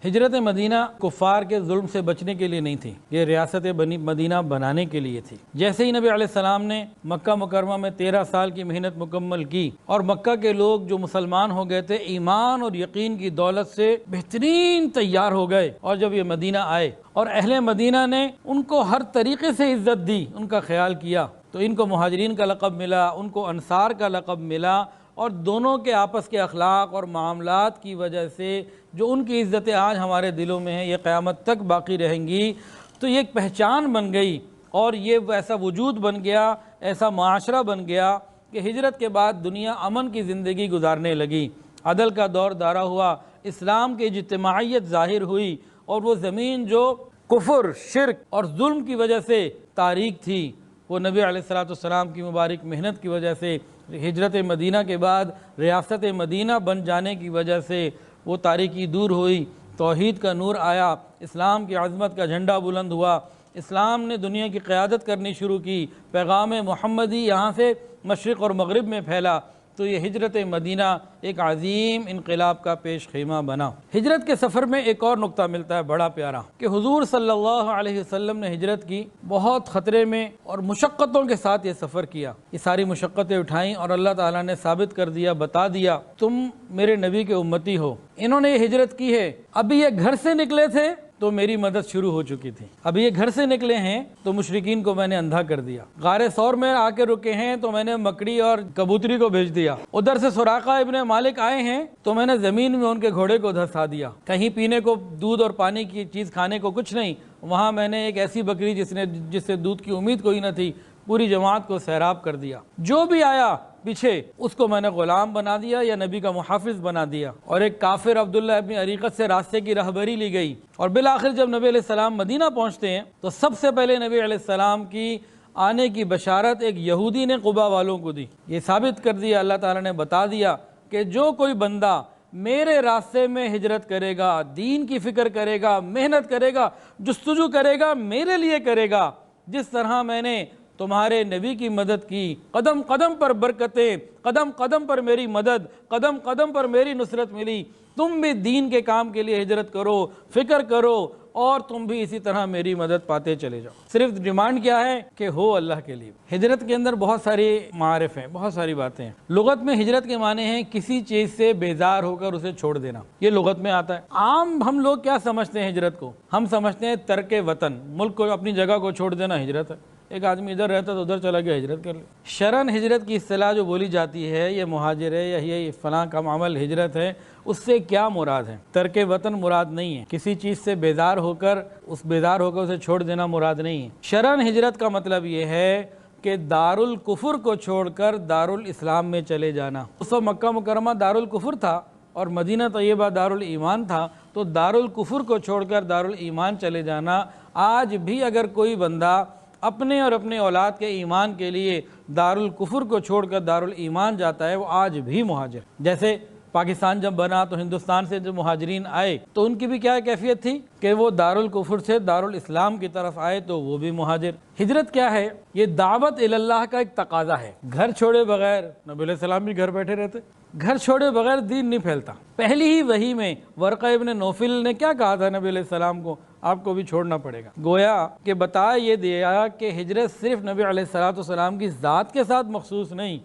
ہجرت مدینہ کفار کے ظلم سے بچنے کے لیے نہیں تھی، یہ ریاست مدینہ بنانے کے لیے تھی۔ جیسے ہی نبی علیہ السلام نے مکہ مکرمہ میں 13 سال کی محنت مکمل کی اور مکہ کے لوگ جو مسلمان ہو گئے تھے ایمان اور یقین کی دولت سے بہترین تیار ہو گئے، اور جب یہ مدینہ آئے اور اہل مدینہ نے ان کو ہر طریقے سے عزت دی، ان کا خیال کیا، تو ان کو مہاجرین کا لقب ملا، ان کو انصار کا لقب ملا، اور دونوں کے آپس کے اخلاق اور معاملات کی وجہ سے جو ان کی عزتیں آج ہمارے دلوں میں ہیں یہ قیامت تک باقی رہیں گی۔ تو یہ ایک پہچان بن گئی اور یہ ایسا وجود بن گیا، ایسا معاشرہ بن گیا کہ ہجرت کے بعد دنیا امن کی زندگی گزارنے لگی، عدل کا دور دارا ہوا، اسلام کی اجتماعیت ظاہر ہوئی، اور وہ زمین جو کفر، شرک اور ظلم کی وجہ سے تاریک تھی، وہ نبی علیہ السلام کی مبارک محنت کی وجہ سے، ہجرت مدینہ کے بعد ریاست مدینہ بن جانے کی وجہ سے وہ تاریکی دور ہوئی، توحید کا نور آیا، اسلام کی عظمت کا جھنڈا بلند ہوا، اسلام نے دنیا کی قیادت کرنی شروع کی، پیغام محمدی یہاں سے مشرق اور مغرب میں پھیلا۔ تو یہ ہجرت مدینہ ایک عظیم انقلاب کا پیش خیمہ بنا۔ ہجرت کے سفر میں ایک اور نقطہ ملتا ہے بڑا پیارا، کہ حضور صلی اللہ علیہ وسلم نے ہجرت کی، بہت خطرے میں اور مشقتوں کے ساتھ یہ سفر کیا، یہ ساری مشقتیں اٹھائیں اور اللہ تعالیٰ نے ثابت کر دیا، بتا دیا تم میرے نبی کے امتی ہو۔ انہوں نے یہ ہجرت کی ہے، ابھی یہ گھر سے نکلے تھے تو میری مدد شروع ہو چکی تھی، ابھی یہ گھر سے نکلے ہیں تو مشرکین کو میں نے اندھا کر دیا، غار ثور میں آ کے رکے ہیں تو میں نے مکڑی اور کبوتری کو بھیج دیا، ادھر سے سراقہ ابن مالک آئے ہیں تو میں نے زمین میں ان کے گھوڑے کو دھسا دیا، کہیں پینے کو دودھ اور پانی کی چیز کھانے کو کچھ نہیں، وہاں میں نے ایک ایسی بکری جس سے دودھ کی امید کوئی نہ تھی، پوری جماعت کو سیراب کر دیا، جو بھی آیا پیچھے اس کو میں نے غلام بنا دیا یا نبی کا محافظ بنا دیا، اور ایک کافر عبداللہ ابن اریقت سے راستے کی رہبری لی گئی، اور بالآخر جب نبی علیہ السلام مدینہ پہنچتے ہیں تو سب سے پہلے نبی علیہ السلام کی آنے کی بشارت ایک یہودی نے قبا والوں کو دی، یہ ثابت کر دیا، اللہ تعالیٰ نے بتا دیا کہ جو کوئی بندہ میرے راستے میں ہجرت کرے گا، دین کی فکر کرے گا، محنت کرے گا، جستجو کرے گا، میرے لیے کرے گا، جس طرح میں نے تمہارے نبی کی مدد کی، قدم قدم پر برکتیں، قدم قدم پر میری مدد، قدم قدم پر میری نصرت ملی، تم بھی دین کے کام کے لیے ہجرت کرو، فکر کرو، اور تم بھی اسی طرح میری مدد پاتے چلے جاؤ۔ صرف ڈیمانڈ کیا ہے کہ ہو اللہ کے لیے۔ ہجرت کے اندر بہت ساری معارف ہیں، بہت ساری باتیں ہیں۔ لغت میں ہجرت کے معنی ہیں کسی چیز سے بیزار ہو کر اسے چھوڑ دینا، یہ لغت میں آتا ہے۔ عام ہم لوگ کیا سمجھتے ہیں ہجرت کو؟ ہم سمجھتے ہیں ترک وطن، ملک کو، اپنی جگہ کو چھوڑ دینا ہجرت ہے، ایک آدمی ادھر رہتا تو ادھر چلا گیا ہجرت کر لی۔ شرعاً ہجرت کی اصطلاح جو بولی جاتی ہے، یہ مہاجر ہے یا یہ فلاں کا عمل ہجرت ہے، اس سے کیا مراد ہے؟ ترک وطن مراد نہیں ہے، کسی چیز سے بیزار ہو کر اسے چھوڑ دینا مراد نہیں ہے۔ شرعاً ہجرت کا مطلب یہ ہے کہ دارالکفر کو چھوڑ کر دارالاسلام میں چلے جانا۔ اس وقت مکہ مکرمہ دارالکفر تھا اور مدینہ طیبہ دارالایمان تھا، تو دارالکفر کو چھوڑ کر دارالایمان چلے جانا۔ آج بھی اگر کوئی بندہ اپنے اور اپنے اولاد کے ایمان کے لیے دارالکفر کو چھوڑ کر دارالایمان جاتا ہے، وہ آج بھی مہاجر۔ جیسے پاکستان جب بنا تو ہندوستان سے جو مہاجرین آئے تو ان کی بھی کیا کیفیت تھی کہ وہ دارالکفر سے دارالاسلام کی طرف آئے، تو وہ بھی مہاجر۔ ہجرت کیا ہے؟ یہ دعوت اللہ کا ایک تقاضا ہے۔ گھر چھوڑے بغیر، نبی علیہ السلام بھی گھر بیٹھے رہتے، گھر چھوڑے بغیر دین نہیں پھیلتا۔ پہلی ہی وحی میں ورقہ ابن نوفل نے کیا کہا تھا نبی علیہ السلام کو؟ آپ کو بھی چھوڑنا پڑے گا۔ گویا کہ بتا یہ دیا کہ ہجرت صرف نبی علیہ السلام کی ذات کے ساتھ مخصوص نہیں،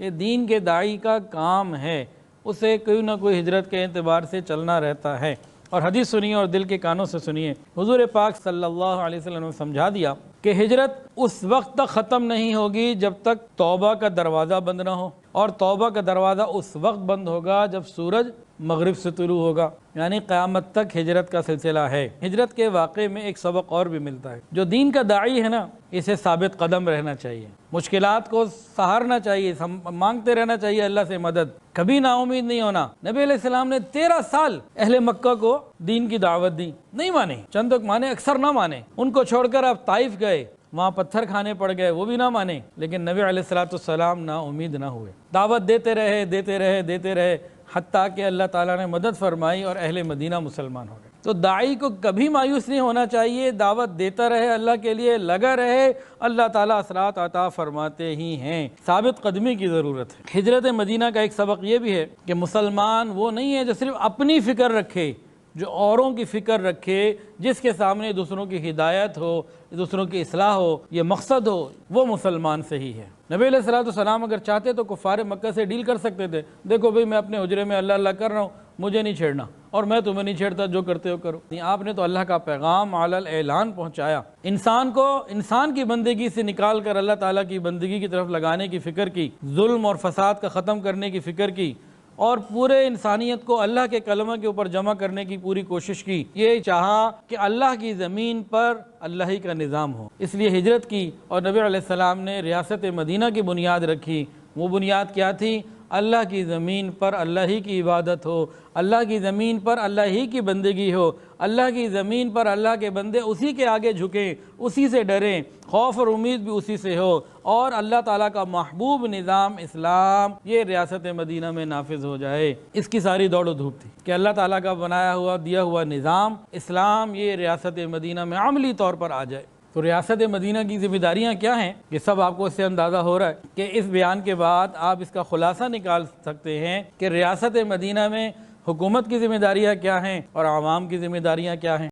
یہ دین کے داعی کا کام ہے، اسے کوئی نہ کوئی ہجرت کے اعتبار سے چلنا رہتا ہے۔ اور حدیث سنیے اور دل کے کانوں سے سنیے، حضور پاک صلی اللہ علیہ وسلم نے سمجھا دیا کہ ہجرت اس وقت تک ختم نہیں ہوگی جب تک توبہ کا دروازہ بند نہ ہو، اور توبہ کا دروازہ اس وقت بند ہوگا جب سورج مغرب سے طلوع ہوگا، یعنی قیامت تک ہجرت کا سلسلہ ہے۔ ہجرت کے واقعے میں ایک سبق اور بھی ملتا ہے، جو دین کا داعی ہے نا، اسے ثابت قدم رہنا چاہیے، مشکلات کو سہارنا چاہیے، مانگتے رہنا چاہیے اللہ سے مدد، کبھی نا امید نہیں ہونا۔ نبی علیہ السلام نے 13 سال اہل مکہ کو دین کی دعوت دی، نہیں مانے، چند تک مانے، اکثر نہ مانے، ان کو چھوڑ کر آپ طائف گئے، وہاں پتھر کھانے پڑ گئے، وہ بھی نہ مانے، لیکن نبی علیہ السلام نا امید نہ ہوئے، دعوت دیتے رہے حتیٰ کہ اللہ تعالیٰ نے مدد فرمائی اور اہل مدینہ مسلمان ہو گئے۔ تو داعی کو کبھی مایوس نہیں ہونا چاہیے، دعوت دیتا رہے، اللہ کے لیے لگا رہے، اللہ تعالیٰ اثرات عطا فرماتے ہی ہیں۔ ثابت قدمی کی ضرورت ہے۔ ہجرت مدینہ کا ایک سبق یہ بھی ہے کہ مسلمان وہ نہیں ہے جو صرف اپنی فکر رکھے، جو اوروں کی فکر رکھے، جس کے سامنے دوسروں کی ہدایت ہو، دوسروں کی اصلاح ہو، یہ مقصد ہو، وہ مسلمان صحیح ہے۔ نبی علیہ السلام اگر چاہتے تو کفار مکہ سے ڈیل کر سکتے تھے، دیکھو بھئی میں اپنے حجرے میں اللہ اللہ کر رہا ہوں، مجھے نہیں چھیڑنا، اور میں تمہیں نہیں چھیڑتا، جو کرتے ہو کرو۔ آپ نے تو اللہ کا پیغام علی الاعلان پہنچایا، انسان کو انسان کی بندگی سے نکال کر اللہ تعالیٰ کی بندگی کی طرف لگانے کی فکر کی، ظلم اور فساد کا ختم کرنے کی فکر کی، اور پورے انسانیت کو اللہ کے کلمہ کے اوپر جمع کرنے کی پوری کوشش کی۔ یہ چاہا کہ اللہ کی زمین پر اللہ ہی کا نظام ہو، اس لیے ہجرت کی، اور نبی علیہ السلام نے ریاست مدینہ کی بنیاد رکھی۔ وہ بنیاد کیا تھی؟ اللہ کی زمین پر اللہ ہی کی عبادت ہو، اللہ کی زمین پر اللہ ہی کی بندگی ہو، اللہ کی زمین پر اللہ کے بندے اسی کے آگے جھکیں، اسی سے ڈریں، خوف اور امید بھی اسی سے ہو، اور اللہ تعالیٰ کا محبوب نظام اسلام یہ ریاست مدینہ میں نافذ ہو جائے۔ اس کی ساری دوڑ و دھوپ تھی کہ اللہ تعالیٰ کا بنایا ہوا دیا ہوا نظام اسلام یہ ریاست مدینہ میں عملی طور پر آ جائے۔ تو ریاست مدینہ کی ذمہ داریاں کیا ہیں؟ یہ سب آپ کو اس سے اندازہ ہو رہا ہے کہ اس بیان کے بعد آپ اس کا خلاصہ نکال سکتے ہیں کہ ریاست مدینہ میں حکومت کی ذمہ داریاں کیا ہیں اور عوام کی ذمہ داریاں کیا ہیں۔